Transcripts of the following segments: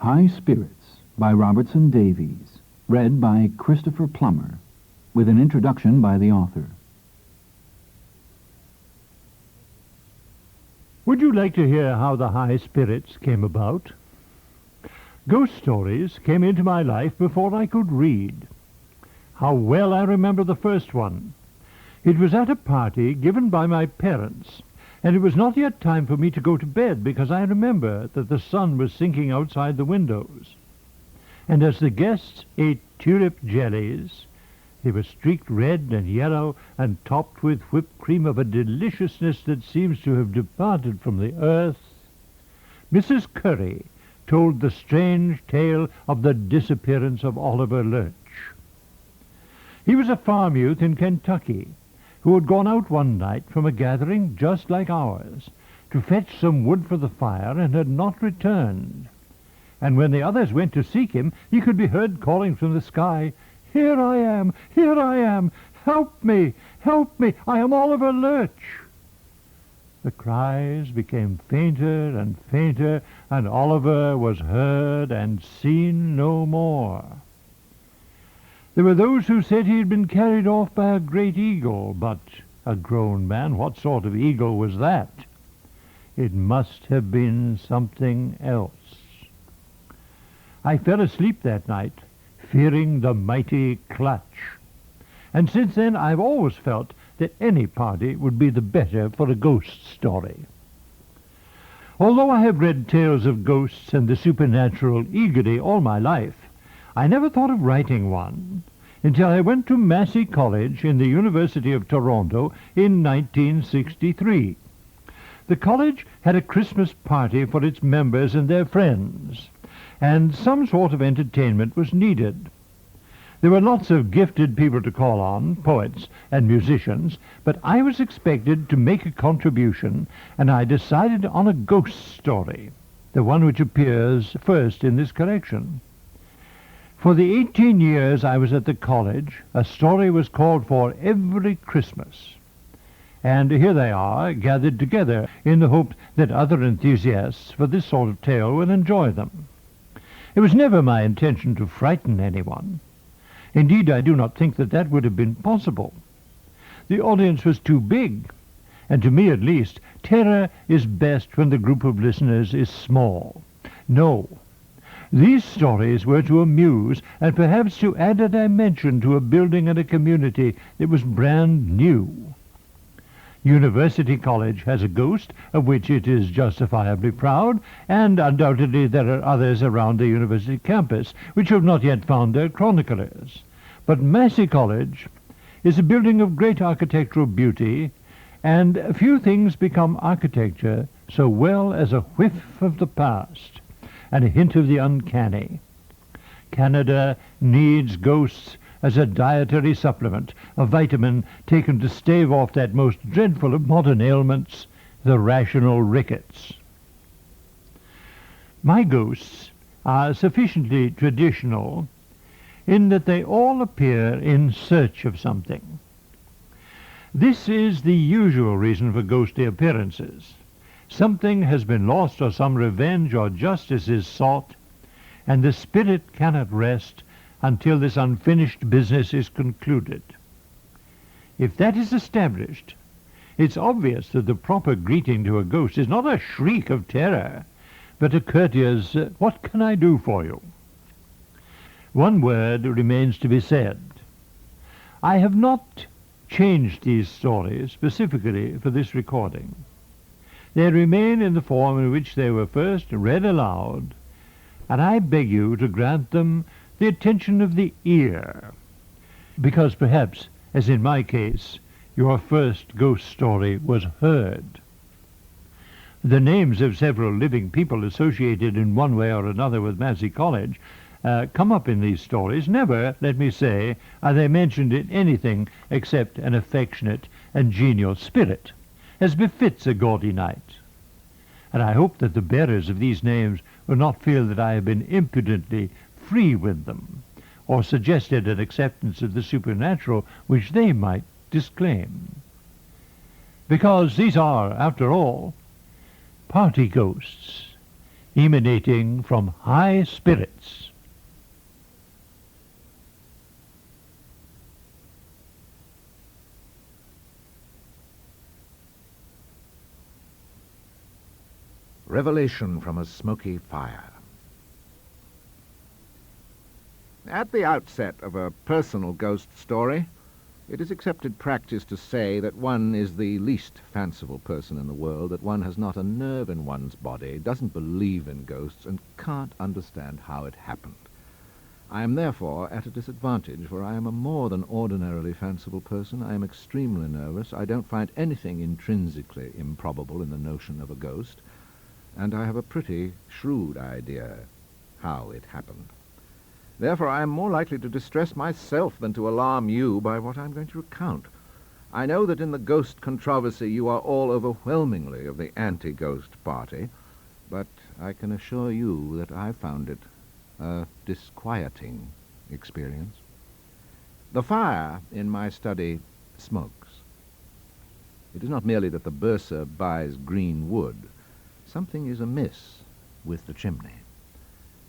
High Spirits by Robertson Davies, read by Christopher Plummer, with an introduction by the author. Would you like to hear how the High Spirits came about? Ghost stories came into my life before I could read. How well I remember the first one. It was at a party given by my parents, and it was not yet time for me to go to bed because I remember that the sun was sinking outside the windows. And as the guests ate tulip jellies, they were streaked red and yellow and topped with whipped cream of a deliciousness that seems to have departed from the earth, Mrs. Curry told the strange tale of the disappearance of Oliver Lurch. He was a farm youth in Kentucky who had gone out one night from a gathering just like ours to fetch some wood for the fire and had not returned. And when the others went to seek him, he could be heard calling from the sky, "Here I am! Here I am! Help me! Help me! I am Oliver Lurch!" The cries became fainter and fainter, and Oliver was heard and seen no more. There were those who said he had been carried off by a great eagle, but a grown man, what sort of eagle was that? It must have been something else. I fell asleep that night, fearing the mighty clutch. And since then I've always felt that any party would be the better for a ghost story. Although I have read tales of ghosts and the supernatural eagerly all my life, I never thought of writing one until I went to Massey College in the University of Toronto in 1963. The college had a Christmas party for its members and their friends, and some sort of entertainment was needed. There were lots of gifted people to call on, poets and musicians, but I was expected to make a contribution, and I decided on a ghost story, the one which appears first in this collection. For the 18 years I was at the college, a story was called for every Christmas. And here they are, gathered together in the hope that other enthusiasts for this sort of tale will enjoy them. It was never my intention to frighten anyone. Indeed, I do not think that that would have been possible. The audience was too big, and to me at least, terror is best when the group of listeners is small. No. These stories were to amuse and perhaps to add a dimension to a building and a community that was brand new. University College has a ghost of which it is justifiably proud, and undoubtedly there are others around the university campus which have not yet found their chroniclers. But Massey College is a building of great architectural beauty, and few things become architecture so well as a whiff of the past and a hint of the uncanny. Canada needs ghosts as a dietary supplement, a vitamin taken to stave off that most dreadful of modern ailments, the rational rickets. My ghosts are sufficiently traditional in that they all appear in search of something. This is the usual reason for ghostly appearances. Something has been lost, or some revenge or justice is sought, and the spirit cannot rest until this unfinished business is concluded. If that is established, it's obvious that the proper greeting to a ghost is not a shriek of terror, but a courteous, "What can I do for you?" One word remains to be said. I have not changed these stories specifically for this recording. They remain in the form in which they were first read aloud, and I beg you to grant them the attention of the ear, because perhaps, as in my case, your first ghost story was heard. The names of several living people associated in one way or another with Massey College come up in these stories. Never, let me say, are they mentioned in anything except an affectionate and genial spirit, as befits a gaudy night. And I hope that the bearers of these names will not feel that I have been impudently free with them, or suggested an acceptance of the supernatural which they might disclaim. Because these are, after all, party ghosts, emanating from high spirits. Revelation from a Smoky Fire. At the outset of a personal ghost story, it is accepted practice to say that one is the least fanciful person in the world, that one has not a nerve in one's body, doesn't believe in ghosts, and can't understand how it happened. I am therefore at a disadvantage, for I am a more than ordinarily fanciful person. I am extremely nervous. I don't find anything intrinsically improbable in the notion of a ghost, and I have a pretty shrewd idea how it happened. Therefore, I am more likely to distress myself than to alarm you by what I'm going to recount. I know that in the ghost controversy you are all overwhelmingly of the anti-ghost party, but I can assure you that I found it a disquieting experience. The fire in my study smokes. It is not merely that the bursar buys green wood. Something is amiss with the chimney.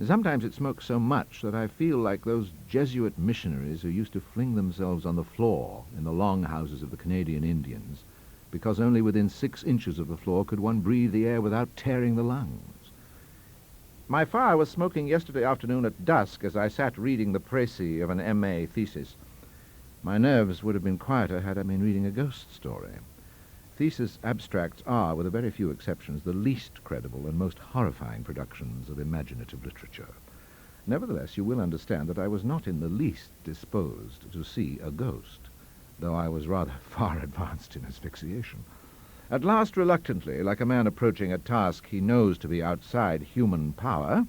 Sometimes it smokes so much that I feel like those Jesuit missionaries who used to fling themselves on the floor in the long houses of the Canadian Indians, because only within 6 inches of the floor could one breathe the air without tearing the lungs. My fire was smoking yesterday afternoon at dusk as I sat reading the précis of an M.A. thesis. My nerves would have been quieter had I been reading a ghost story. Thesis abstracts are, with a very few exceptions, the least credible and most horrifying productions of imaginative literature. Nevertheless, you will understand that I was not in the least disposed to see a ghost, though I was rather far advanced in asphyxiation. At last, reluctantly, like a man approaching a task he knows to be outside human power,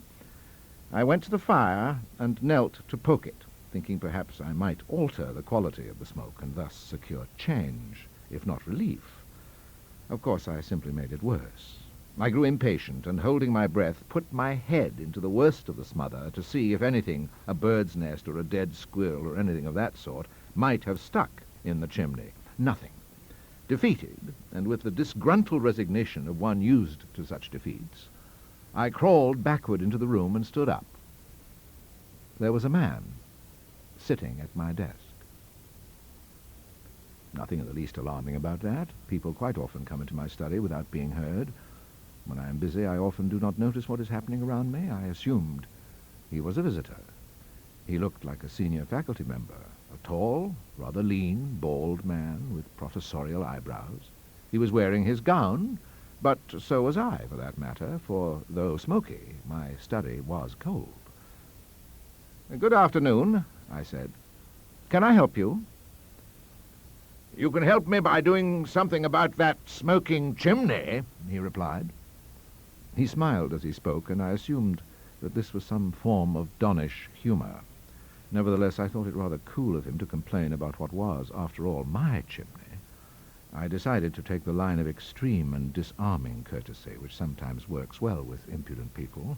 I went to the fire and knelt to poke it, thinking perhaps I might alter the quality of the smoke and thus secure change, if not relief. Of course, I simply made it worse. I grew impatient, and holding my breath, put my head into the worst of the smother to see if anything, a bird's nest or a dead squirrel or anything of that sort, might have stuck in the chimney. Nothing. Defeated, and with the disgruntled resignation of one used to such defeats, I crawled backward into the room and stood up. There was a man sitting at my desk. Nothing in the least alarming about that. People quite often come into my study without being heard. When I am busy, I often do not notice what is happening around me. I assumed he was a visitor. He looked like a senior faculty member, a tall, rather lean, bald man with professorial eyebrows. He was wearing his gown, but so was I, for that matter, for though smoky, my study was cold. "Good afternoon," I said. "Can I help you?" "You can help me by doing something about that smoking chimney," he replied. He smiled as he spoke, and I assumed that this was some form of donnish humor. Nevertheless, I thought it rather cool of him to complain about what was, after all, my chimney. I decided to take the line of extreme and disarming courtesy, which sometimes works well with impudent people.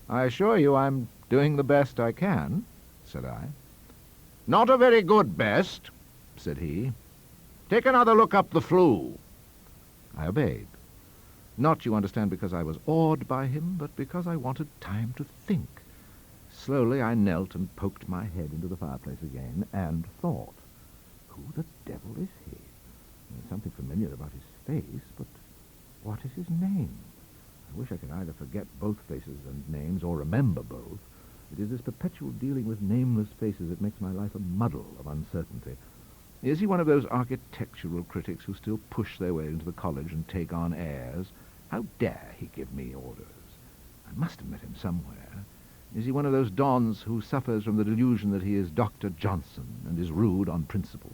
"I assure you I'm doing the best I can," said I. "Not a very good best," said he. "Take another look up the flue." I obeyed. Not, you understand, because I was awed by him, but because I wanted time to think. Slowly I knelt and poked my head into the fireplace again, and thought, who the devil is he? There's something familiar about his face, but what is his name? I wish I could either forget both faces and names, or remember both. It is this perpetual dealing with nameless faces that makes my life a muddle of uncertainty. Is he one of those architectural critics who still push their way into the college and take on airs? How dare he give me orders? I must have met him somewhere. Is he one of those dons who suffers from the delusion that he is Dr. Johnson and is rude on principle?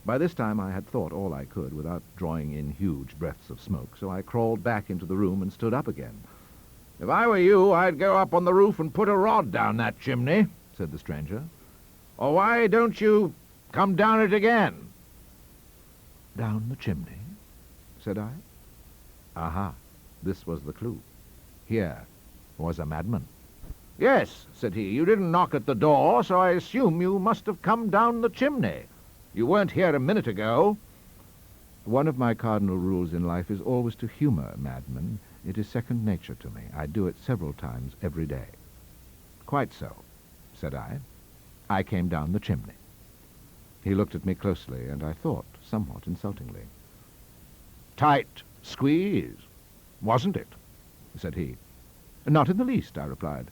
By this time I had thought all I could without drawing in huge breaths of smoke, so I crawled back into the room and stood up again. "If I were you, I'd go up on the roof and put a rod down that chimney," said the stranger. "Or why don't you come down it again?" "Down the chimney?" said I. Aha, this was the clue. Here was a madman. "Yes," said he, "you didn't knock at the door, so I assume you must have come down the chimney. You weren't here a minute ago." One of my cardinal rules in life is always to humor madmen, It is second nature to me. I do it several times every day. Quite so, said I. I came down the chimney. He looked at me closely, and I thought somewhat insultingly. Tight squeeze, wasn't it? Said he. Not in the least, I replied.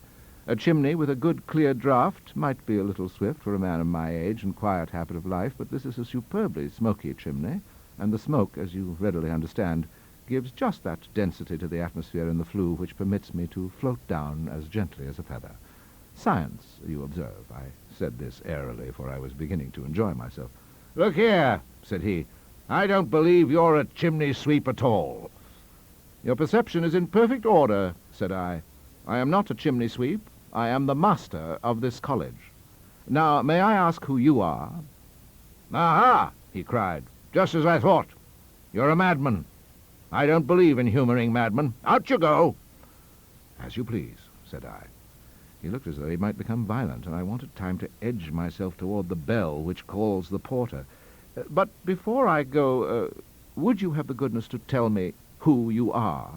A chimney with a good clear draught might be a little swift for a man of my age and quiet habit of life, but this is a superbly smoky chimney, and the smoke, as you readily understand, gives just that density to the atmosphere in the flue which permits me to float down as gently as a feather. Science, you observe. I said this airily, for I was beginning to enjoy myself. Look here, said he. I don't believe you're a chimney sweep at all. Your perception is in perfect order, said I. I am not a chimney sweep. I am the master of this college. Now, may I ask who you are? Aha, he cried, just as I thought. You're a madman. I don't believe in humoring madmen. Out you go. As you please, said I. He looked as though he might become violent, and I wanted time to edge myself toward the bell which calls the porter. But before I go, would you have the goodness to tell me who you are?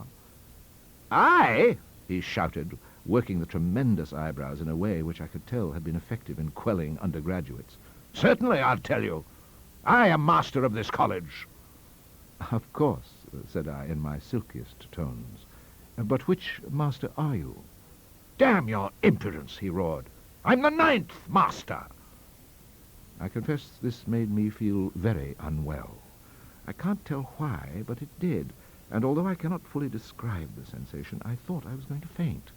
I? He shouted, working the tremendous eyebrows in a way which I could tell had been effective in quelling undergraduates. Certainly, I'll tell you. I am master of this college. Of course, said I in my silkiest tones. But which master are you? Damn your impudence, he roared. I'm the 9th master. I confess this made me feel very unwell. I can't tell why, but it did, and although I cannot fully describe the sensation, I thought I was going to faint.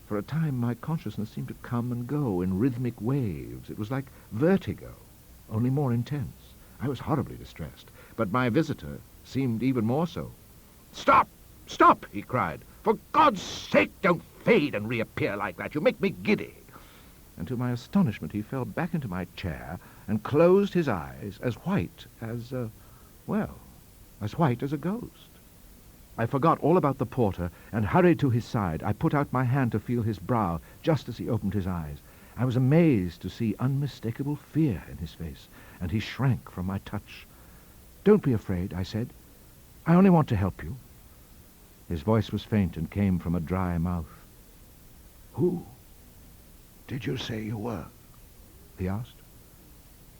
For a time my consciousness seemed to come and go in rhythmic waves. It was like vertigo, only more intense. I was horribly distressed, but my visitor seemed even more so. Stop! Stop! He cried. For God's sake, don't fade and reappear like that. You make me giddy. And to my astonishment, he fell back into my chair and closed his eyes as white as, as white as a ghost. I forgot all about the porter and hurried to his side. I put out my hand to feel his brow just as he opened his eyes. I was amazed to see unmistakable fear in his face, and he shrank from my touch. Don't be afraid, I said. I only want to help you. His voice was faint and came from a dry mouth. Who did you say you were? He asked.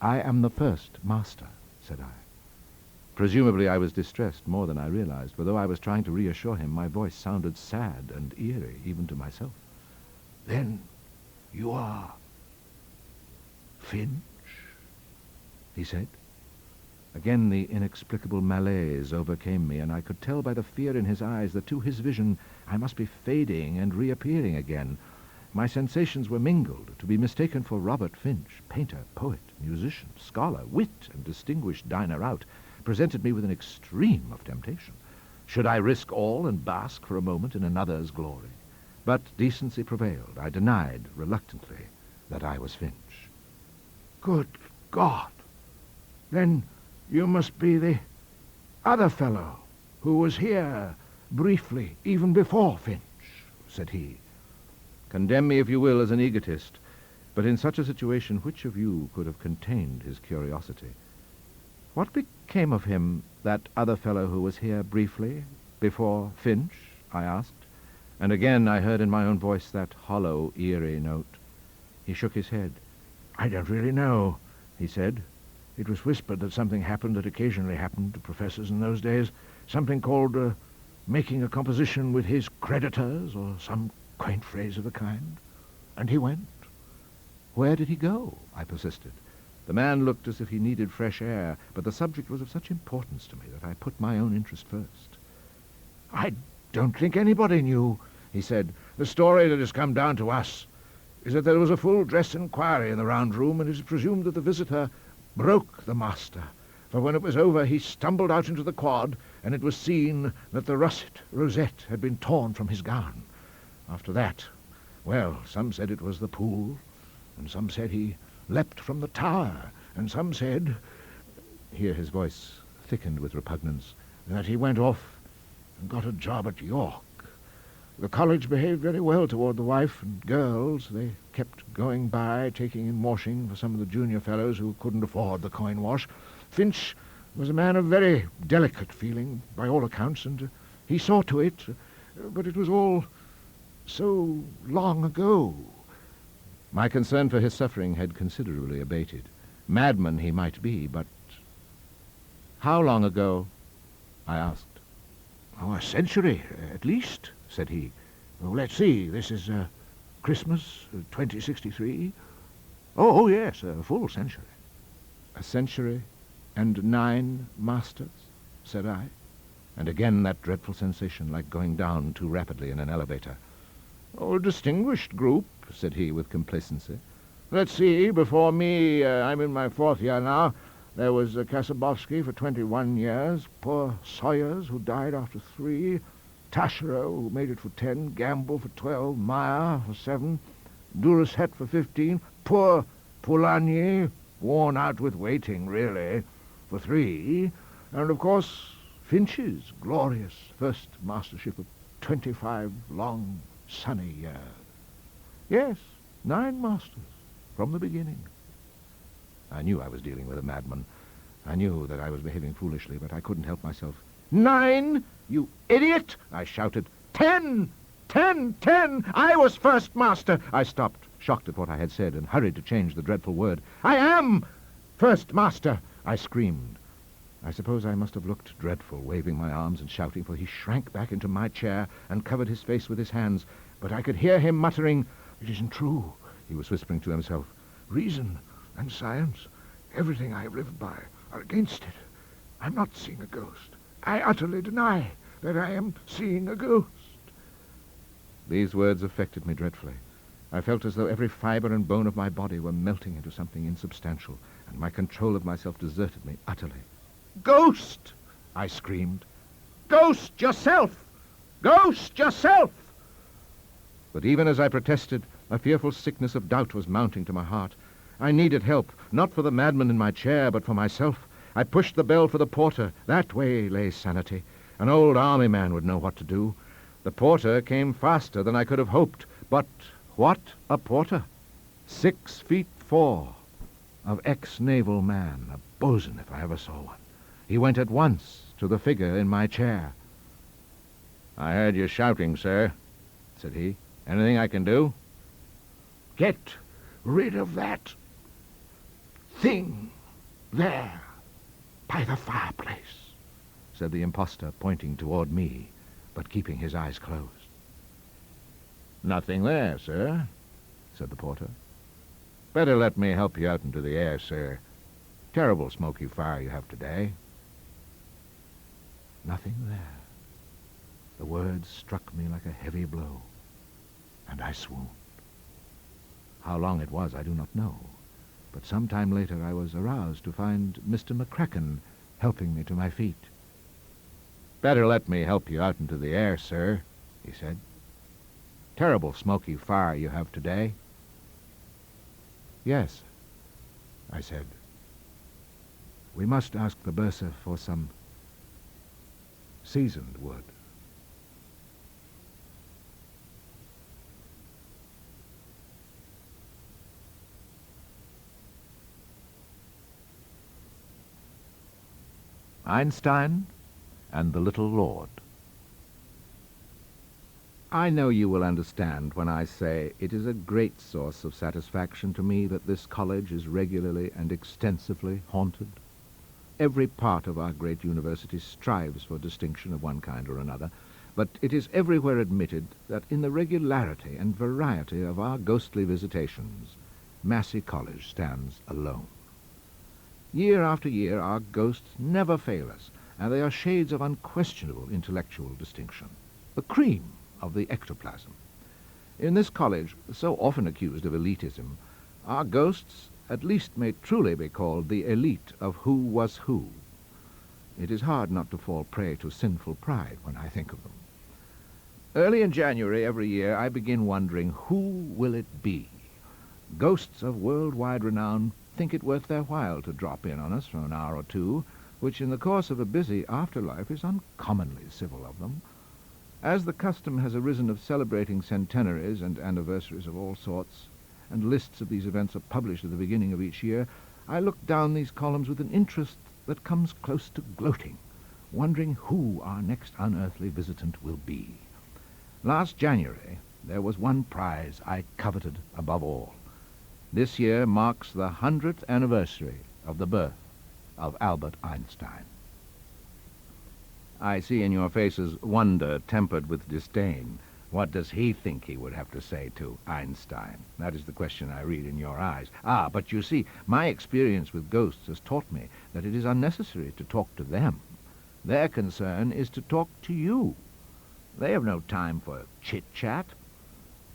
I am the first master, said I. Presumably I was distressed more than I realized, for though I was trying to reassure him, my voice sounded sad and eerie, even to myself. Then you are Finch? He said. Again the inexplicable malaise overcame me, and I could tell by the fear in his eyes that to his vision I must be fading and reappearing again. My sensations were mingled, to be mistaken for Robert Finch, painter, poet, musician, scholar, wit, and distinguished diner-out, presented me with an extreme of temptation. Should I risk all and bask for a moment in another's glory? But decency prevailed. I denied, reluctantly, that I was Finch. Good God! Then you must be the other fellow who was here briefly, even before Finch, said he. Condemn me if you will as an egotist, but in such a situation which of you could have contained his curiosity? What became of him, that other fellow who was here briefly before Finch? I asked, and again I heard in my own voice that hollow, eerie note. He shook his head. I don't really know, he said. It was whispered that something happened that occasionally happened to professors in those days, something called making a composition with his creditors, or some quaint phrase of the kind. And he went. Where did he go? I persisted. The man looked as if he needed fresh air, but the subject was of such importance to me that I put my own interest first. I don't think anybody knew, he said. The story that has come down to us is that there was a full dress inquiry in the round room, and it is presumed that the visitor broke the master, for when it was over he stumbled out into the quad, and it was seen that the russet rosette had been torn from his gown. After that, well, some said it was the pool, and some said he leapt from the tower, and some said, here his voice thickened with repugnance, that he went off and got a job at York. The college behaved very well toward the wife and girls. They kept going by, taking in washing for some of the junior fellows who couldn't afford the coin wash. Finch was a man of very delicate feeling, by all accounts, and he saw to it But it was all so long ago. My concern for his suffering had considerably abated. Madman he might be, but... How long ago? I asked. Oh, a century, at least, said he. Oh, let's see, this is Christmas, 2063. Oh, yes, a full century. A century and 9 masters, said I. And again that dreadful sensation like going down too rapidly in an elevator. Oh, a distinguished group, said he with complacency. Let's see, before me, I'm in my 4th year now. There was Kasabowski for 21 years, poor Sawyers, who died after 3, Taschereau, who made it for 10, Gamble for 12, Meyer for 7, Durashet for 15, poor Poulanier, worn out with waiting, really, for 3, and, of course, Finch's glorious first mastership of 25 long, sunny years. Yes, 9 masters, from the beginning. I knew I was dealing with a madman. I knew that I was behaving foolishly, but I couldn't help myself. 9, you idiot! I shouted. 10! 10! 10! I was first master! I stopped, shocked at what I had said, and hurried to change the dreadful word. I am first master! I screamed. I suppose I must have looked dreadful, waving my arms and shouting, for he shrank back into my chair and covered his face with his hands. But I could hear him muttering, "It isn't true," he was whispering to himself. "Reason and science, everything I have lived by, are against it. I'm not seeing a ghost. I utterly deny that I am seeing a ghost." These words affected me dreadfully. I felt as though every fibre and bone of my body were melting into something insubstantial, and my control of myself deserted me utterly. "Ghost!" I screamed. "Ghost yourself! Ghost yourself!" But even as I protested, a fearful sickness of doubt was mounting to my heart. I needed help, not for the madman in my chair, but for myself. I pushed the bell for the porter. That way lay sanity. An old army man would know what to do. The porter came faster than I could have hoped. But what a porter! 6'4", of ex-naval man, a bosun if I ever saw one. He went at once to the figure in my chair. "I heard you shouting, sir," said he. "Anything I can do?" "Get rid of that thing there by the fireplace," said the impostor, pointing toward me, but keeping his eyes closed. "Nothing there, sir," said the porter. "Better let me help you out into the air, sir. Terrible smoky fire you have today." Nothing there. The words struck me like a heavy blow, and I swooned. How long it was I do not know, but some time later I was aroused to find Mr. McCracken helping me to my feet. "Better let me help you out into the air, sir," he said. "Terrible smoky fire you have today." "Yes," I said. "We must ask the bursar for some seasoned wood." Einstein and the Little Lord. I know you will understand when I say it is a great source of satisfaction to me that this college is regularly and extensively haunted. Every part of our great university strives for distinction of one kind or another, but it is everywhere admitted that in the regularity and variety of our ghostly visitations, Massey College stands alone. Year after year, our ghosts never fail us, and they are shades of unquestionable intellectual distinction, the cream of the ectoplasm. In this college, so often accused of elitism, our ghosts at least may truly be called the elite of who was who. It is hard not to fall prey to sinful pride when I think of them. Early in January every year, I begin wondering, who will it be? Ghosts of worldwide renown think it worth their while to drop in on us for an hour or two, which in the course of a busy afterlife is uncommonly civil of them. As the custom has arisen of celebrating centenaries and anniversaries of all sorts, and lists of these events are published at the beginning of each year, I look down these columns with an interest that comes close to gloating, wondering who our next unearthly visitant will be. Last January, there was one prize I coveted above all. This year marks the 100th anniversary of the birth of Albert Einstein. I see in your faces wonder tempered with disdain. What does he think he would have to say to Einstein? That is the question I read in your eyes. Ah, but you see, my experience with ghosts has taught me that it is unnecessary to talk to them. Their concern is to talk to you. They have no time for chit-chat.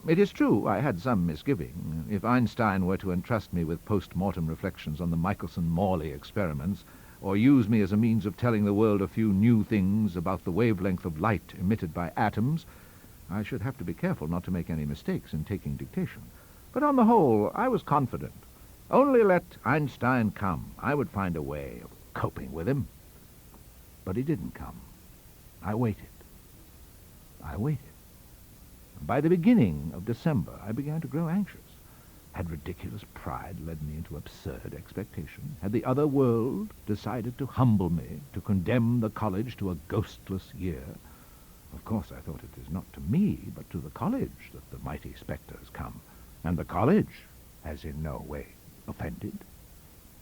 It is true I had some misgiving. If Einstein were to entrust me with post-mortem reflections on the Michelson-Morley experiments, or use me as a means of telling the world a few new things about the wavelength of light emitted by atoms, I should have to be careful not to make any mistakes in taking dictation. But on the whole, I was confident. Only let Einstein come. I would find a way of coping with him. But he didn't come. I waited. I waited. By the beginning of December, I began to grow anxious. Had ridiculous pride led me into absurd expectation? Had the other world decided to humble me, to condemn the college to a ghostless year? Of course, I thought it is not to me, but to the college that the mighty spectres come, and the college has in no way offended.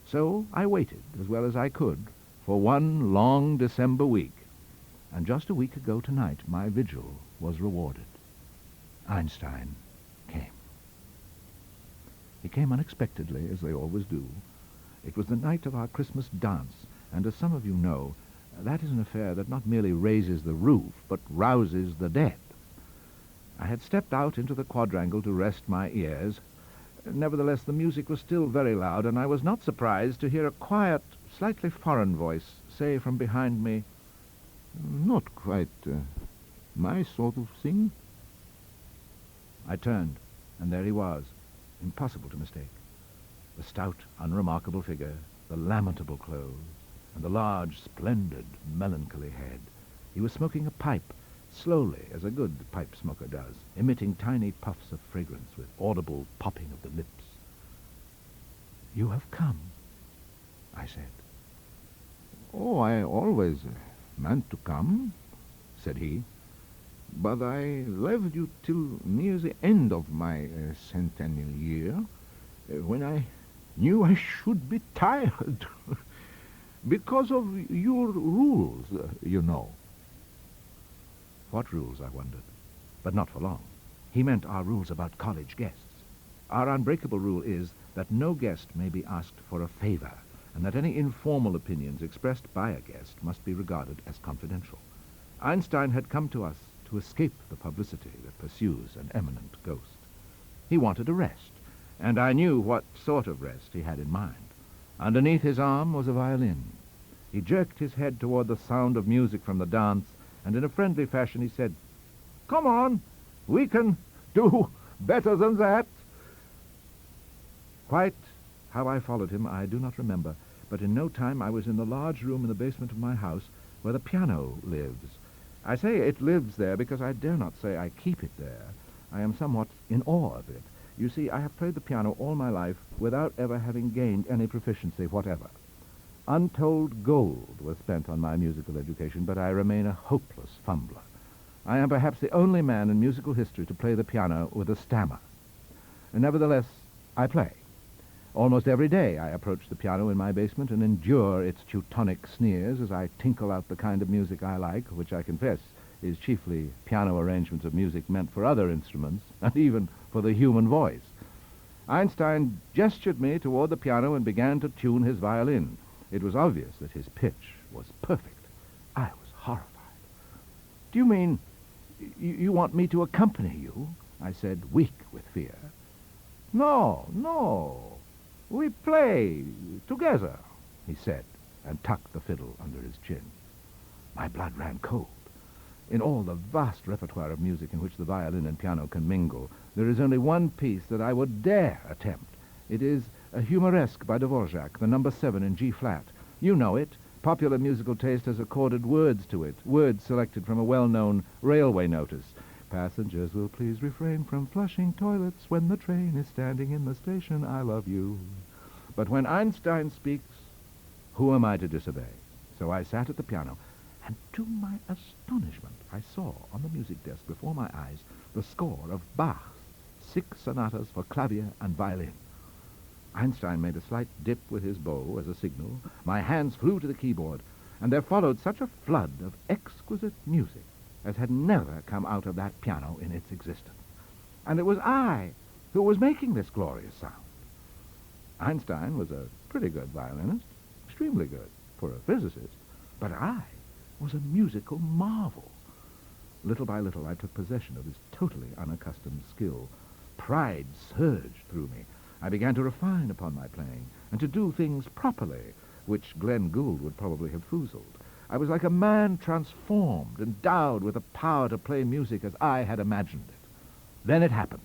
So I waited, as well as I could, for one long December week, and just a week ago tonight, my vigil was rewarded. Einstein came. He came unexpectedly, as they always do. It was the night of our Christmas dance, and as some of you know, that is an affair that not merely raises the roof, but rouses the dead. I had stepped out into the quadrangle to rest my ears. Nevertheless, the music was still very loud, and I was not surprised to hear a quiet, slightly foreign voice say from behind me, "Not quite my sort of thing." I turned, and there he was, impossible to mistake. The stout, unremarkable figure, the lamentable clothes, and the large, splendid, melancholy head. He was smoking a pipe, slowly, as a good pipe smoker does, emitting tiny puffs of fragrance with audible popping of the lips. "You have come," I said. "Oh, I always meant to come," said he. "But I left you till near the end of my centennial year, when I knew I should be tired. Because of your rules, you know." What rules, I wondered? But not for long. He meant our rules about college guests. Our unbreakable rule is that no guest may be asked for a favor, and that any informal opinions expressed by a guest must be regarded as confidential. Einstein had come to us to escape the publicity that pursues an eminent ghost. He wanted a rest, and I knew what sort of rest he had in mind. Underneath his arm was a violin. He jerked his head toward the sound of music from the dance, and in a friendly fashion he said, "Come on, we can do better than that." Quite how I followed him I do not remember, but in no time I was in the large room in the basement of my house where the piano lives. I say it lives there because I dare not say I keep it there. I am somewhat in awe of it. You see, I have played the piano all my life without ever having gained any proficiency whatever. Untold gold was spent on my musical education, but I remain a hopeless fumbler. I am perhaps the only man in musical history to play the piano with a stammer. Nevertheless, I play. Almost every day I approach the piano in my basement and endure its Teutonic sneers as I tinkle out the kind of music I like, which I confess is chiefly piano arrangements of music meant for other instruments, and even for the human voice. Einstein gestured me toward the piano and began to tune his violin. It was obvious that his pitch was perfect. I was horrified. "Do you mean you want me to accompany you?" I said, weak with fear. No. "We play together," he said, and tucked the fiddle under his chin. My blood ran cold. In all the vast repertoire of music in which the violin and piano can mingle, there is only one piece that I would dare attempt. It is a humoresque by Dvorak, the number 7 in G-flat. You know it. Popular musical taste has accorded words to it, words selected from a well-known railway notice. "Passengers will please refrain from flushing toilets when the train is standing in the station. I love you." But when Einstein speaks, who am I to disobey? So I sat at the piano, and to my astonishment I saw on the music desk before my eyes the score of Bach's 6 sonatas for clavier and violin. Einstein made a slight dip with his bow as a signal. My hands flew to the keyboard, and there followed such a flood of exquisite music as had never come out of that piano in its existence. And it was I who was making this glorious sound. Einstein was a pretty good violinist, extremely good for a physicist, but I was a musical marvel. Little by little I took possession of this totally unaccustomed skill. Pride surged through me. I began to refine upon my playing and to do things properly, which Glenn Gould would probably have foozled. I was like a man transformed, endowed with the power to play music as I had imagined it. Then it happened.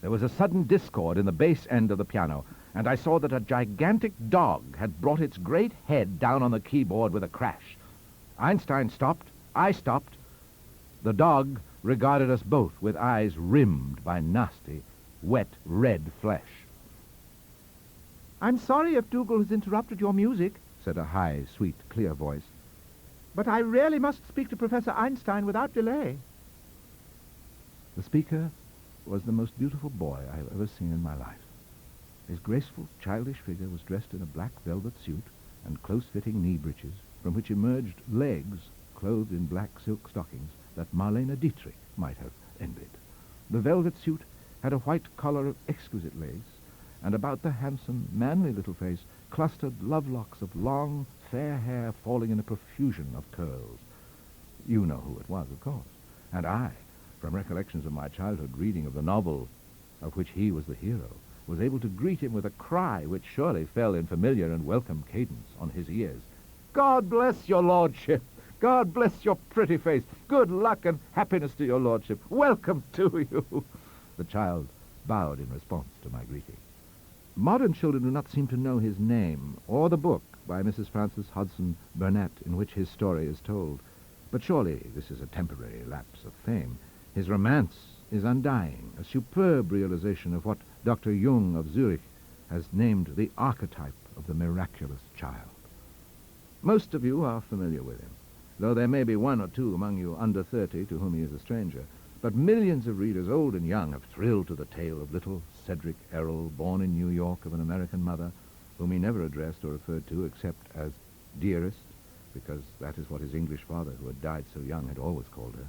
There was a sudden discord in the bass end of the piano, and I saw that a gigantic dog had brought its great head down on the keyboard with a crash. Einstein stopped. I stopped. The dog regarded us both with eyes rimmed by nasty, wet, red flesh. "I'm sorry if Dougal has interrupted your music," said a high, sweet, clear voice, "but I really must speak to Professor Einstein without delay." The speaker was the most beautiful boy I have ever seen in my life. His graceful, childish figure was dressed in a black velvet suit and close-fitting knee breeches, from which emerged legs clothed in black silk stockings that Marlene Dietrich might have envied. The velvet suit had a white collar of exquisite lace, and about the handsome, manly little face clustered love-locks of long, fair hair falling in a profusion of curls. You know who it was, of course. And I, from recollections of my childhood reading of the novel of which he was the hero, was able to greet him with a cry which surely fell in familiar and welcome cadence on his ears. "God bless your lordship! God bless your pretty face! Good luck and happiness to your lordship! Welcome to you!" The child bowed in response to my greeting. Modern children do not seem to know his name, or the book by Mrs. Frances Hodgson Burnett in which his story is told. But surely this is a temporary lapse of fame. His romance is undying, a superb realization of what Dr. Jung of Zurich has named the archetype of the miraculous child. Most of you are familiar with him, though there may be one or two among you under 30 to whom he is a stranger. But millions of readers, old and young, have thrilled to the tale of little Cedric Errol, born in New York of an American mother, whom he never addressed or referred to except as dearest, because that is what his English father, who had died so young, had always called her.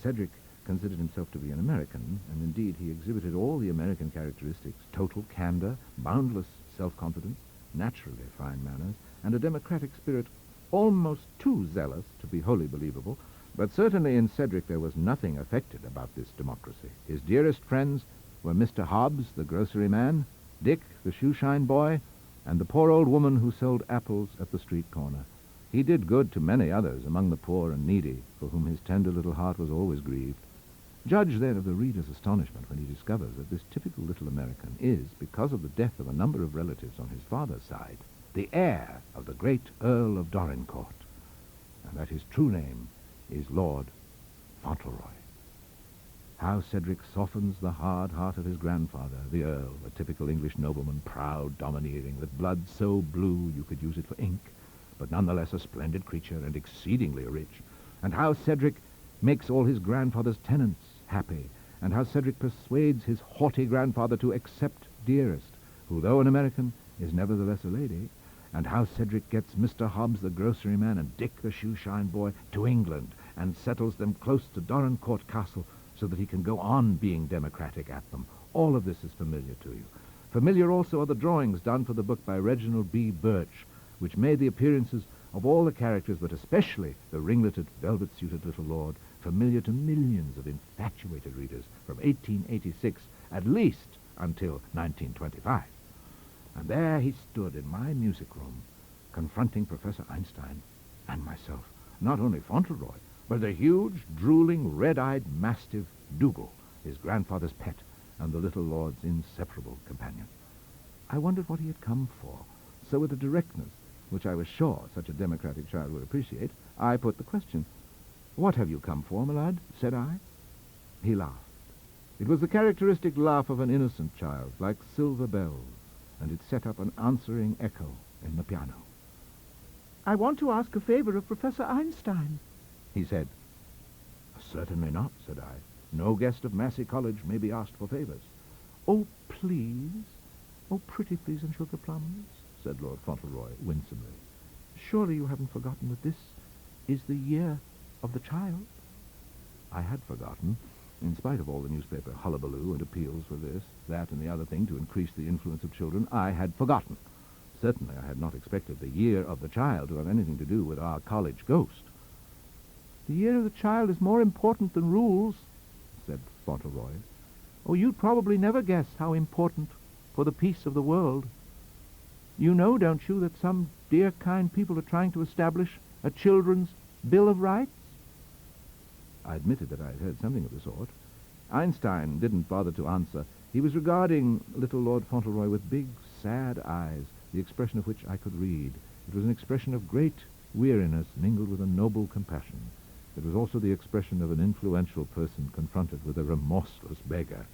Cedric considered himself to be an American, and indeed he exhibited all the American characteristics: total candor, boundless self-confidence, naturally fine manners, and a democratic spirit almost too zealous to be wholly believable. But certainly in Cedric there was nothing affected about this democracy. His dearest friends were Mr. Hobbs, the grocery man, Dick, the shoeshine boy, and the poor old woman who sold apples at the street corner. He did good to many others among the poor and needy, for whom his tender little heart was always grieved. Judge then of the reader's astonishment when he discovers that this typical little American is, because of the death of a number of relatives on his father's side, the heir of the great Earl of Dorincourt, and that his true name is Lord Fauntleroy. How Cedric softens the hard heart of his grandfather, the Earl, a typical English nobleman, proud, domineering, with blood so blue you could use it for ink, but nonetheless a splendid creature and exceedingly rich. And how Cedric makes all his grandfather's tenants happy, and how Cedric persuades his haughty grandfather to accept Dearest, who, though an American, is nevertheless a lady, and how Cedric gets Mr. Hobbs, the grocery man, and Dick, the shoeshine boy, to England, and settles them close to Dorincourt Castle, so that he can go on being democratic at them. All of this is familiar to you. Familiar also are the drawings done for the book by Reginald B. Birch, which made the appearances of all the characters, but especially the ringleted, velvet-suited little lord, familiar to millions of infatuated readers from 1886 at least until 1925. And there he stood in my music room, confronting Professor Einstein and myself. Not only Fauntleroy, but the huge, drooling, red-eyed mastiff Dougal, his grandfather's pet, and the little lord's inseparable companion. I wondered what he had come for, so with a directness which I was sure such a democratic child would appreciate, I put the question. "What have you come for, my lad?" said I. He laughed. It was the characteristic laugh of an innocent child, like silver bells, and it set up an answering echo in the piano. I want to ask a favor of Professor Einstein. He said. Certainly not, said I. No guest of Massey College may be asked for favors. Oh, please. Oh, pretty please and sugar plums, said Lord Fauntleroy winsomely. Surely you haven't forgotten that this is the year of the child? I had forgotten, in spite of all the newspaper hullabaloo and appeals for this, that, and the other thing to increase the influence of children. I had forgotten. Certainly I had not expected the year of the child to have anything to do with our college ghost. The year of the child is more important than rules, said Fauntleroy. Oh, you'd probably never guess how important for the peace of the world. You know, don't you, that some dear kind people are trying to establish a children's Bill of Rights? I admitted that I had heard something of the sort. Einstein didn't bother to answer. He was regarding little Lord Fauntleroy with big, sad eyes, the expression of which I could read. It was an expression of great weariness mingled with a noble compassion. It was also the expression of an influential person confronted with a remorseless beggar.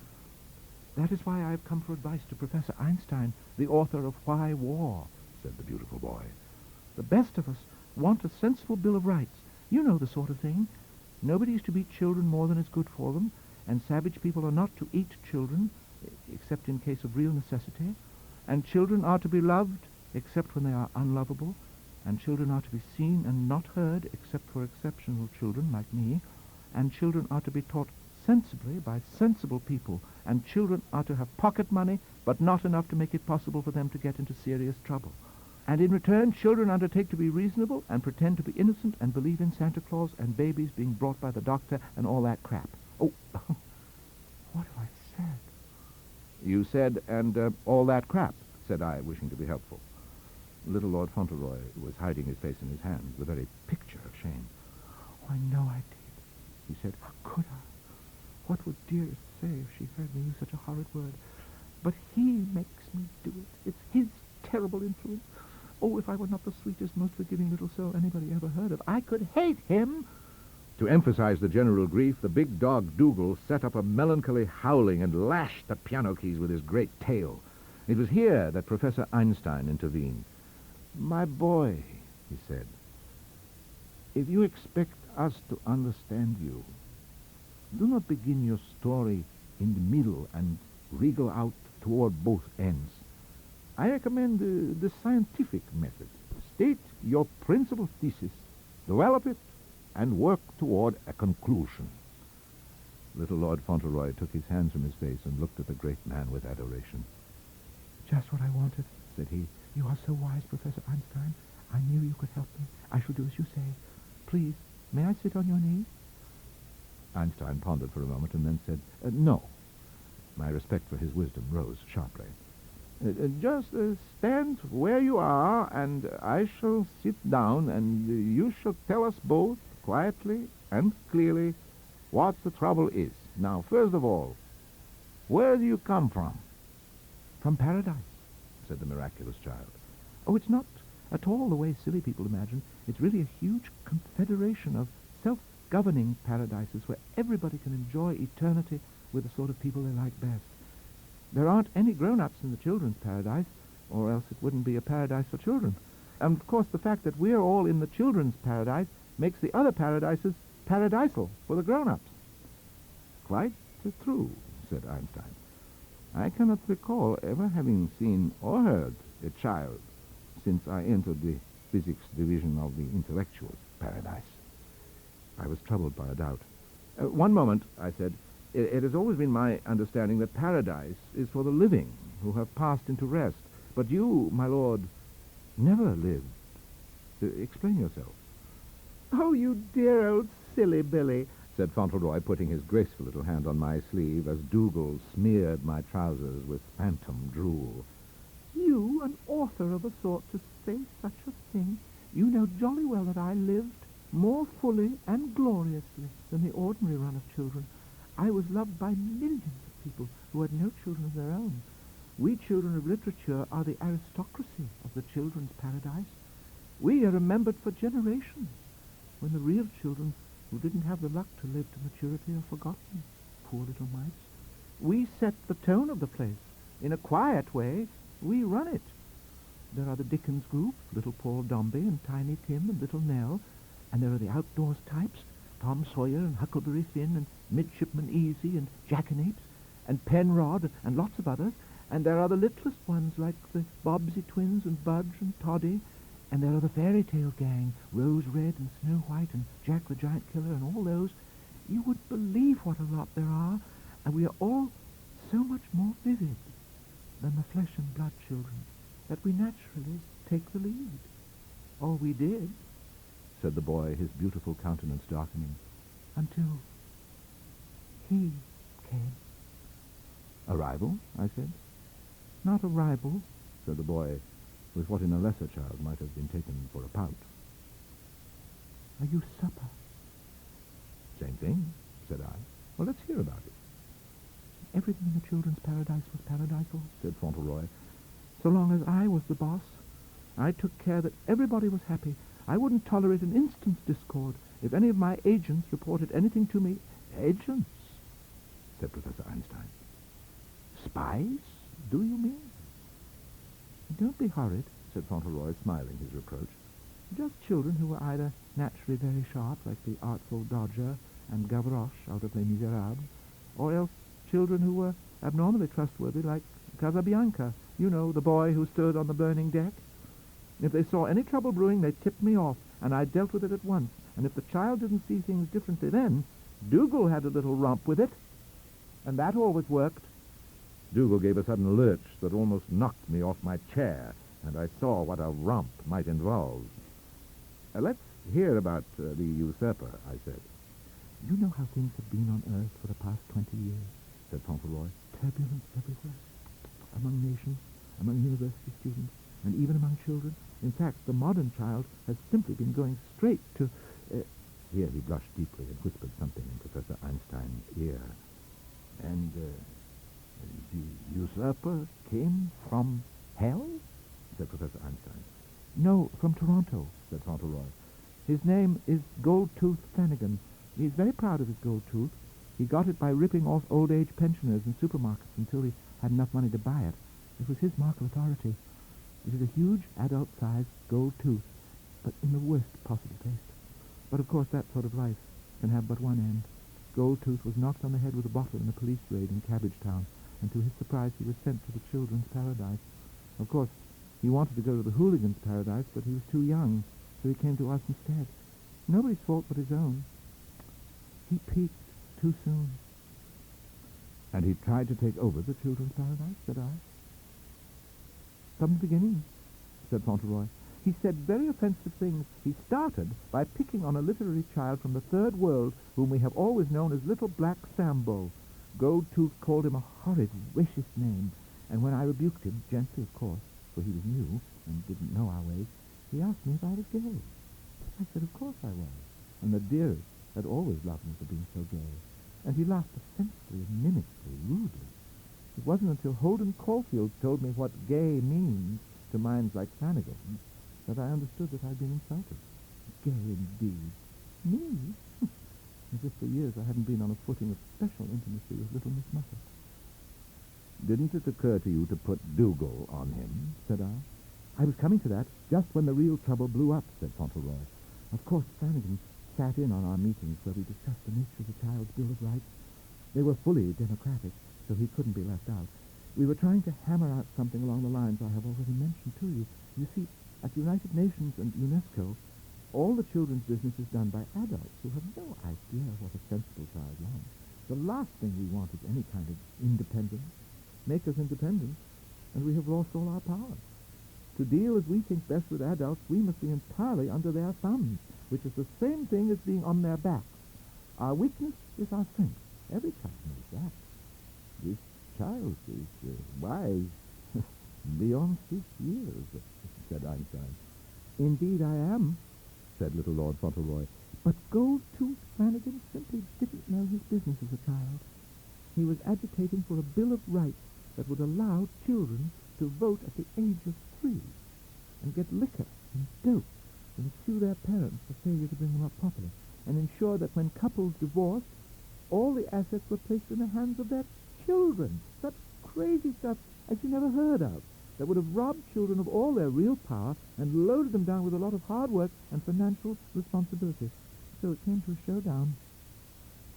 That is why I have come for advice to Professor Einstein, the author of Why War, said the beautiful boy. The best of us want a sensible Bill of Rights. You know the sort of thing. Nobody is to beat children more than is good for them, and savage people are not to eat children, except in case of real necessity, and children are to be loved, except when they are unlovable, and children are to be seen and not heard, except for exceptional children like me, and children are to be taught sensibly by sensible people, and children are to have pocket money, but not enough to make it possible for them to get into serious trouble. And in return, children undertake to be reasonable and pretend to be innocent and believe in Santa Claus and babies being brought by the doctor and all that crap. Oh, what have I said? You said, and all that crap, said I, wishing to be helpful. Little Lord Fauntleroy was hiding his face in his hands, the very picture of shame. Oh, I know I did, he said. How could I? What would dearest say if she heard me use such a horrid word? But he makes me do it. It's his terrible influence. Oh, if I were not the sweetest, most forgiving little soul anybody ever heard of, I could hate him. To emphasize the general grief, the big dog Dougal set up a melancholy howling and lashed the piano keys with his great tail. It was here that Professor Einstein intervened. My boy, he said, if you expect us to understand you, do not begin your story in the middle and wriggle out toward both ends. I recommend the scientific method. State your principal thesis, develop it, and work toward a conclusion. Little Lord Fauntleroy took his hands from his face and looked at the great man with adoration. Just what I wanted, said he. You are so wise, Professor Einstein. I knew you could help me. I shall do as you say. Please, may I sit on your knee? Einstein pondered for a moment and then said, no. My respect for his wisdom rose sharply. Just stand where you are, and I shall sit down, and you shall tell us both, quietly and clearly, what the trouble is. Now, first of all, where do you come from? From paradise, said the miraculous child. Oh, it's not at all the way silly people imagine. It's really a huge confederation of self-governing paradises where everybody can enjoy eternity with the sort of people they like best. There aren't any grown-ups in the children's paradise, or else it wouldn't be a paradise for children. And, of course, the fact that we're all in the children's paradise makes the other paradises paradisal for the grown-ups. Quite true, said Einstein. I cannot recall ever having seen or heard a child since I entered the physics division of the intellectual paradise. I was troubled by a doubt. One moment, I said. It has always been my understanding that paradise is for the living who have passed into rest. But you, my lord, never lived. Explain yourself. Oh, you dear old silly Billy, said Fauntleroy, putting his graceful little hand on my sleeve as Dougal smeared my trousers with phantom drool. You, an author of a sort, to say such a thing. You know jolly well that I lived more fully and gloriously than the ordinary run of children. I was loved by millions of people who had no children of their own. We children of literature are the aristocracy of the children's paradise. We are remembered for generations, when the real children who didn't have the luck to live to maturity are forgotten, poor little mites. We set the tone of the place. In a quiet way, we run it. there are the Dickens group, little Paul Dombey and Tiny Tim and little Nell, and there are the outdoors types, Tom Sawyer and Huckleberry Finn and Midshipman Easy and Jackanapes and Penrod and lots of others, and there are the littlest ones like the Bobbsey twins and Budge and Toddy, and there are the fairy tale gang, Rose Red and Snow White and Jack the Giant Killer and all those. You would believe what a lot there are, and we are all so much more vivid than the flesh and blood children that we naturally take the lead. Or we did, said the boy, his beautiful countenance darkening. until he came. A rival? I said. Not a rival. Said the boy, with what in a lesser child might have been taken for a pout. Are you supper? Same thing, said I. Well, let's hear about it. Everything in the children's paradise was paradisal, Said Fauntleroy. so long as I was the boss. I took care that everybody was happy. I wouldn't tolerate an instant's discord. If any of my agents reported anything to me... Agents? Said Professor Einstein. Spies, do you mean? Don't be horrid. Said Fauntleroy, smiling his reproach. Just children who were either naturally very sharp, like the Artful Dodger and Gavroche out of Les Miserables, or else children who were abnormally trustworthy, like Casabianca, you know, the boy who stood on the burning deck. If they saw any trouble brewing, they tipped me off, and I dealt with it at once. And if the child didn't see things differently then, Dougal had a little romp with it. And that always worked. Dougal gave a sudden lurch that almost knocked me off my chair, and I saw what a romp might involve. Let's hear about the usurper, I said. You know how things have been on Earth for the past 20 years, Said Fauntleroy. turbulence everywhere, among nations, among university students, and even among children. In fact, the modern child has simply been going straight to... Here he blushed deeply and whispered something in Professor Einstein's ear. And the usurper came from hell? Said Professor Einstein. No, from Toronto. Said Fauntleroy. His name is Gold-Tooth Flanagan. He's very proud of his gold tooth. He got it by ripping off old-age pensioners in supermarkets until he had enough money to buy it. It was his mark of authority. It is a huge, adult-sized gold tooth, but in the worst possible taste. But of course that sort of life can have but one end. Goldtooth was knocked on the head with a bottle in a police raid in Cabbagetown, and to his surprise he was sent to the children's paradise. Of course, he wanted to go to the hooligans' paradise, but he was too young, so he came to us instead. Nobody's fault but his own. He peaked too soon. And he tried to take over the children's paradise, said I. From the beginning, said Fauntleroy. He said very offensive things. He started by picking on a literary child from the third world whom we have always known as Little Black Sambo. Goldtooth called him a horrid, vicious name, and when I rebuked him, gently of course, for he was new and didn't know our ways, he asked me if I was gay. I said of course I was, and the dearest had always loved me for being so gay. And he laughed offensively and mimically, rudely. It wasn't until Holden Caulfield told me what gay means to minds like Flanagan's that I understood that I'd been insulted. Gay indeed. Me? As if for years I hadn't been on a footing of special intimacy with little Miss Muffet. Didn't it occur to you to put Dougal on him? Said I. I was coming to that just when the real trouble blew up, said Fauntleroy. Of course, Flanagan sat in on our meetings where we discussed the nature of the child's Bill of Rights. They were fully democratic, so he couldn't be left out. We were trying to hammer out something along the lines I have already mentioned to you. You see, at the United Nations and UNESCO, all the children's business is done by adults who have no idea what a sensible child wants. The last thing we want is any kind of independence. Make us independent, and we have lost all our power. To deal as we think best with adults, we must be entirely under their thumbs, which is the same thing as being on their backs. Our weakness is our strength. Every child knows that. This child is wise beyond 6 years, said Einstein. Indeed I am, said little Lord Fauntleroy. But Gold-Tooth Flanagan simply didn't know his business as a child. He was agitating for a Bill of Rights that would allow children to vote at the age of 3 and get liquor and dope and sue their parents for failure to bring them up properly and ensure that when couples divorced, all the assets were placed in the hands of their children. Such crazy stuff as you never heard of. that would have robbed children of all their real power and loaded them down with a lot of hard work and financial responsibility. So it came to a showdown.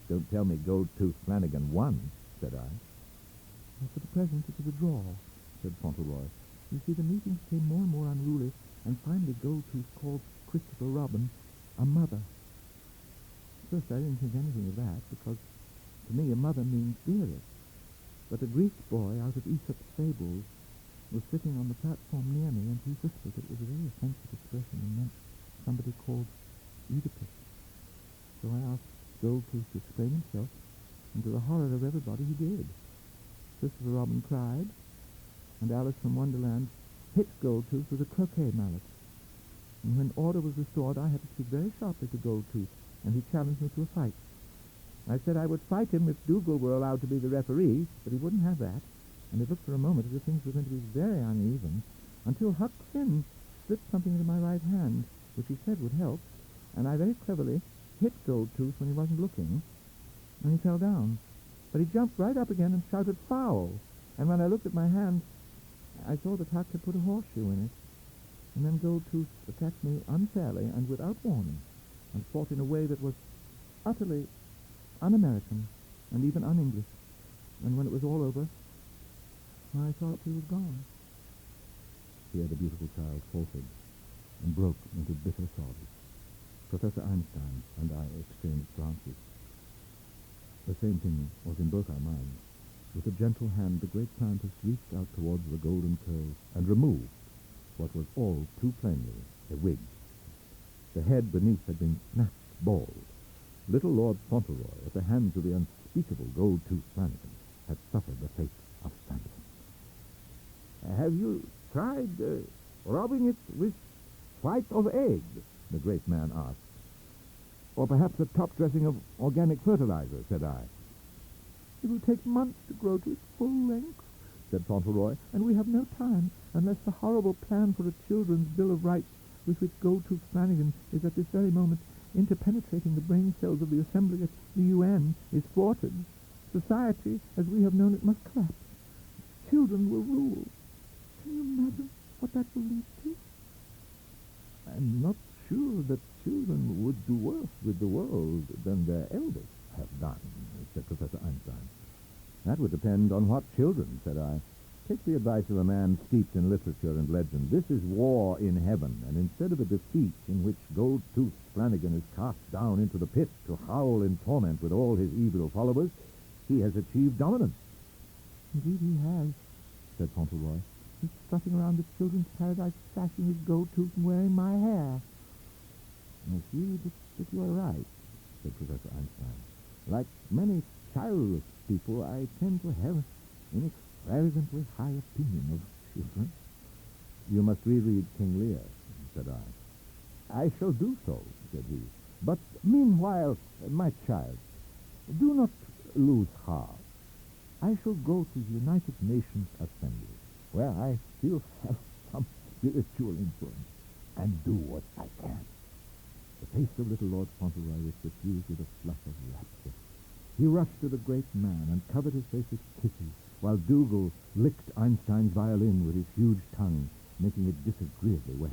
Don't tell me Gold-Tooth Flanagan won, said I. Well, for the present, it was a draw, said Fauntleroy. You see, the meetings became more and more unruly, and finally Gold-Tooth called Christopher Robin a mother. At first I didn't think anything of that, because to me a mother means dearest. But a Greek boy out of Aesop's fables was sitting on the platform near me, and he whispered that it was a very offensive expression and meant somebody called Oedipus. So I asked Gold-Tooth to explain himself, and to the horror of everybody he did. Christopher Robin cried, and Alice from Wonderland hit Gold-Tooth with a croquet mallet. And when order was restored, I had to speak very sharply to Gold-Tooth, and he challenged me to a fight. I said I would fight him if Dougal were allowed to be the referee, but he wouldn't have that, and it looked for a moment as if things were going to be very uneven, until Huck Finn slipped something into my right hand, which he said would help, and I very cleverly hit Gold-Tooth when he wasn't looking, and he fell down. But he jumped right up again and shouted, "Foul!" And when I looked at my hand, I saw that Huck had put a horseshoe in it. And then Gold-Tooth attacked me unfairly and without warning, and fought in a way that was utterly un-American and even un-English. And when it was all over, I thought he was gone. Here the beautiful child faltered and broke into bitter sobs. Professor Einstein and I exchanged glances. The same thing was in both our minds. With a gentle hand, the great scientist reached out towards the golden curls and removed what was all too plainly a wig. The head beneath had been snapped bald. Little Lord Fauntleroy, at the hands of the unspeakable Gold-Tooth Flanagan, had suffered the fate of Flanagan. Have you tried rubbing it with white of egg? The great man asked. Or perhaps a top dressing of organic fertilizer, said I. It will take months to grow to its full length, said Fauntleroy, and we have no time, unless the horrible plan for a children's Bill of Rights with which Gold-Tooth Flanagan is at this very moment interpenetrating the brain cells of the Assembly at the UN is thwarted. Society, as we have known it, must collapse. Children will rule. Can you imagine what that will lead to? I'm not sure that children would do worse with the world than their elders have done, said Professor Einstein. That would depend on what children, said I. Take the advice of a man steeped in literature and legend. This is war in heaven, and instead of a defeat in which Gold-Tooth Flanagan is cast down into the pit to howl in torment with all his evil followers, he has achieved dominance. Indeed he has, said Fauntleroy. He's strutting around the children's paradise, flashing his gold tooth and wearing my hair. I see that you are right, said Professor Einstein. Like many childless people, I tend to have an extravagantly high opinion of children. You must reread King Lear, said I. I shall do so, said he. But meanwhile, my child, do not lose heart. I shall go to the United Nations Assembly, where I still have some spiritual influence, and do what I can. The face of little Lord Fauntleroy was suffused with a flush of rapture. He rushed to the great man and covered his face with kisses, while Dougal licked Einstein's violin with his huge tongue, making it disagreeably wet.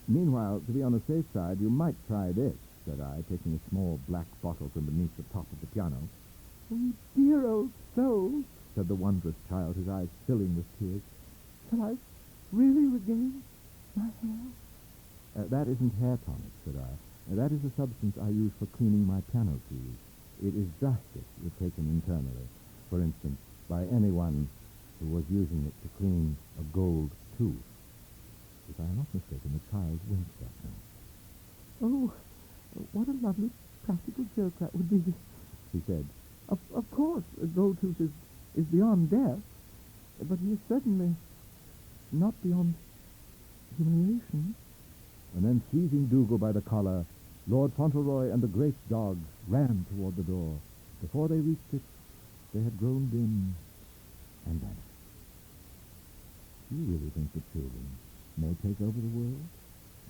Meanwhile, to be on the safe side, you might try this, said I, taking a small black bottle from beneath the top of the piano. Oh, you dear old soul, said the wondrous child, his eyes filling with tears. Shall I really regain my hair? That isn't hair tonic, said I. That is a substance I use for cleaning my piano keys. It is justice if taken internally, for instance, by anyone who was using it to clean a gold tooth. If I am not mistaken, the child winked at me. Oh, what a lovely practical joke that would be, he said. Of course, a gold tooth is beyond death, but he is certainly not beyond humiliation. And then, seizing Dougal by the collar, Lord Fauntleroy and the great dog ran toward the door. Before they reached it, they had grown dim and vanished. Do you really think that children may take over the world?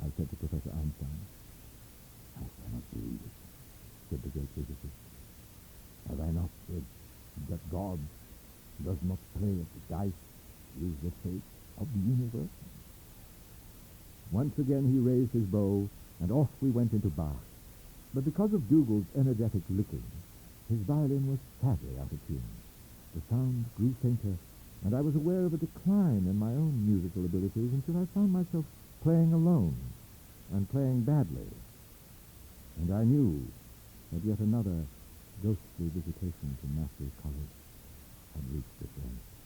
I said to Professor Einstein. I cannot believe it, said the great physicist. Have I not said that God does not play at the dice is the fate of the universe. Once again he raised his bow, and off we went into Bach. But because of Dougal's energetic licking, his violin was sadly out of tune. The sound grew fainter, and I was aware of a decline in my own musical abilities until I found myself playing alone, and playing badly. And I knew that yet another ghostly visitation to Massey College had reached its end.